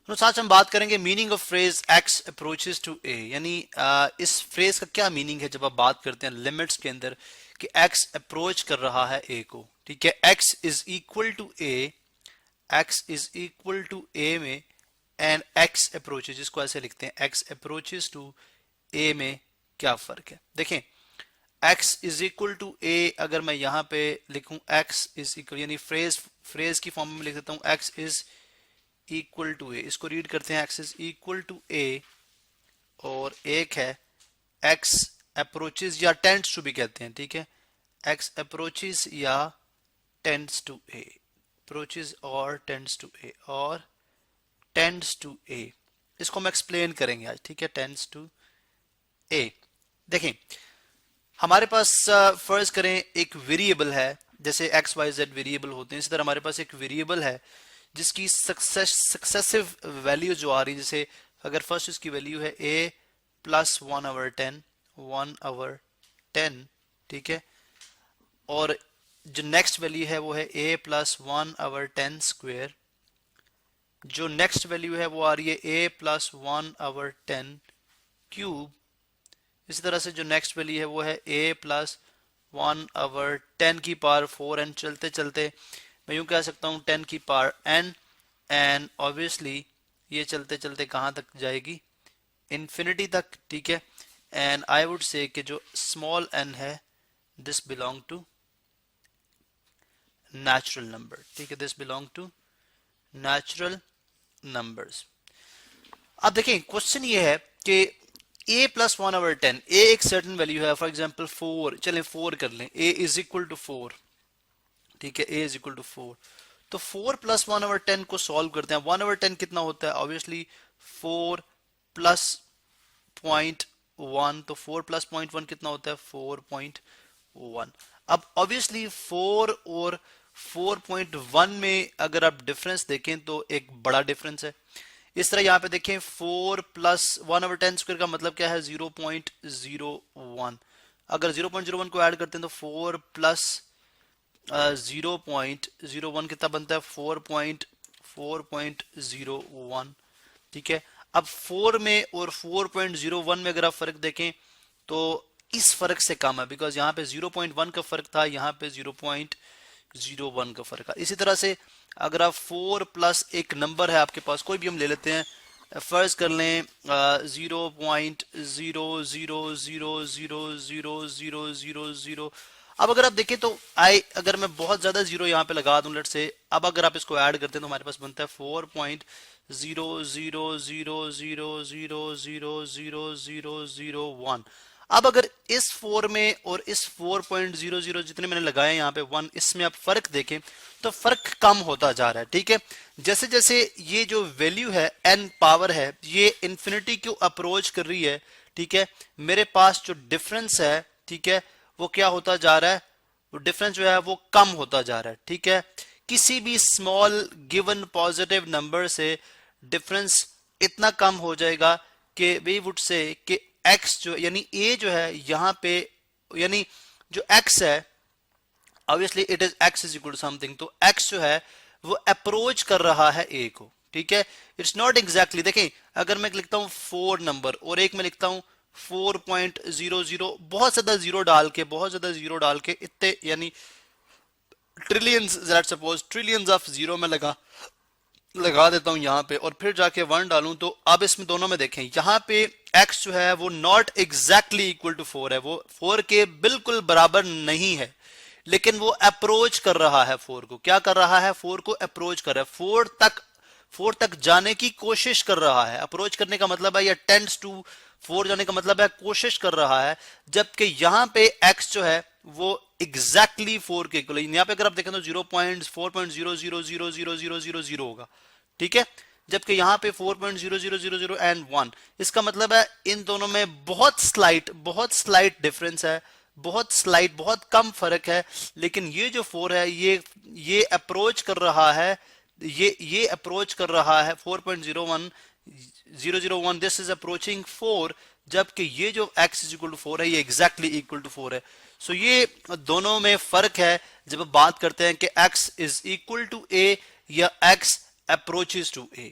तो आज हम बात करेंगे meaning of phrase x approaches to a, यानी इस फ्रेज का क्या मीनिंग है जब आप बात करते हैं लिमिट्स के अंदर कि x अप्रोच कर रहा है a को। ठीक है, x is equal to a, x is equal to a में एंड x अप्रोचेस, जिसको ऐसे लिखते हैं x अप्रोचेस टू a में क्या फर्क है। देखें x is equal to a, अगर मैं यहां पे लिखूं x इज इक्वल, यानी फ्रेज की फॉर्म में लिख देता हूं x is equal to A, इसको रीड करते हैं x is equal to A, और एक है x अप्रोचेस या टेंड्स टू भी कहते हैं। ठीक है, x अप्रोचेस या टेंड्स टू ए, अप्रोचेस और टेंड्स टू ए, और टेंड्स टू ए, इसको हम एक्सप्लेन करेंगे आज। ठीक है, टेंड्स टू ए। देखें हमारे पास फर्ज करें एक वेरिएबल है, जैसे x y z वेरिएबल होते हैं, इसी तरह हमारे पास एक वेरिएबल है जिसकी सक्सेसिव वैल्यू जो आ रही है, जैसे अगर फर्स्ट इसकी वैल्यू है a प्लस 1/10, ठीक है, और जो नेक्स्ट वैल्यू है वो है a प्लस 1/10 स्क्वायर, जो नेक्स्ट वैल्यू है वो आ रही है a प्लस 1/10 क्यूब, इसी तरह से जो नेक्स्ट वैल्यू है वो है a प्लस 1/10 की पावर 4, एंड चलते चलते मैं यूं कह सकता हूं 10 की पावर n, एंड ऑब्वियसली ये चलते चलते कहां तक जाएगी, इन्फिनिटी तक। ठीक है, एंड आई वुड से कि जो स्मॉल n है this belong to natural number. ठीक है, this belong to natural numbers. अब देखें क्वेश्चन ये है कि a प्लस 1/10, a एक सर्टेन वैल्यू है, फॉर एग्जांपल 4, चलें 4 कर लें, a इज इक्वल टू 4। ठीक है, a इज इक्वल टू 4, तो 4 प्लस 1/10 को सॉल्व करते हैं। 1/10 कितना होता है, ऑब्वियसली 4 प्लस 0.1, तो 4 प्लस 0.1 कितना होता है 4.1। अब ऑब्वियसली 4 और 4.1 में अगर आप डिफरेंस देखें तो एक बड़ा डिफरेंस है। इस तरह यहाँ पे देखें 4 प्लस 1/10 स्क्वायर का मतलब क्या है 0.01, अगर 0.01 को ऐड करते हैं तो 4 प्लस 0.01 कितना बनता है 4.01। ठीक है, अब 4 में और 4.01 में अगर आप फर्क देखें तो इस फर्क से कम है, बिकॉज यहाँ पे 0.1 का फर्क था, यहाँ पे 0.01 का फर्क है। इसी तरह से अगर आप 4 प्लस एक नंबर है आपके पास, कोई भी हम ले लेते हैं, फर्ज कर लें 0.00000000। अब अगर आप देखें तो अगर मैं बहुत ज्यादा जीरो यहाँ पे लगा दूं, लेट से, अब अगर आप इसको ऐड करते हैं तो हमारे पास बनता है 4.0000000001। अब अगर इस 4 में और इस 4.00 जितने मैंने लगाए यहाँ पे 1, इसमें आप फर्क देखें तो फर्क कम होता जा रहा है। ठीक है, जैसे जैसे ये जो वैल्यू है n पावर है ये इंफिनिटी को अप्रोच कर रही है, ठीक है, मेरे पास जो डिफरेंस है, ठीक है, वो क्या होता जा रहा है, वो डिफरेंस जो है वो कम होता जा रहा है। ठीक है, किसी भी स्मॉल गिवन पॉजिटिव नंबर से डिफरेंस इतना कम हो जाएगा कि वी वुड से कि x जो यानी a जो है यहाँ पे, यानी जो x है obviously it is x is equal to something, तो x जो है वो अप्रोच कर रहा है a को। ठीक है, इट्स नॉट एग्जैक्टली, देखें अगर मैं लिखता हूं 4 नंबर और एक मैं लिखता हूं 4.00, बहुत ज्यादा जीरो डाल के, बहुत ज्यादा जीरो डाल के, इतने यानी trillions, let's suppose trillions of zero में लगा देता हूं यहाँ पे, और फिर जाके 1 डालूं, तो अब इसमें दोनों में देखें यहाँ पे x जो है वो नॉट एग्जैक्टली इक्वल टू 4 है, वो 4 के बिल्कुल बराबर नहीं है, लेकिन वो अप्रोच कर रहा है 4 को। क्या कर रहा है, 4 को अप्रोच कर रहा है, 4 तक जाने की कोशिश कर रहा है। अप्रोच करने का मतलब है या टेंड्स टू 4 जाने का मतलब है कोशिश कर रहा है, जबकि यहाँ पे x जो है वो एग्जैक्टली 4 के इक्वल है। यहाँ पे अगर आप देखें तो 0.4.000000 होगा। ठीक है, जबकि यहाँ पे 4.0000 एंड 1, इसका मतलब है इन दोनों में बहुत स्लाइट डिफरेंस है, बहुत कम फर्क है, लेकिन ये जो 4 है ये अप्रोच कर रहा है, ये अप्रोच कर रहा है 4.001, दिस इज अप्रोचिंग 4, जबकि ये जो x इज इक्वल टू 4 है ये एग्जैक्टली इक्वल टू 4 है। सो ये दोनों में फर्क है जब बात करते हैं कि x is equal to a या x अप्रोचेस टू a।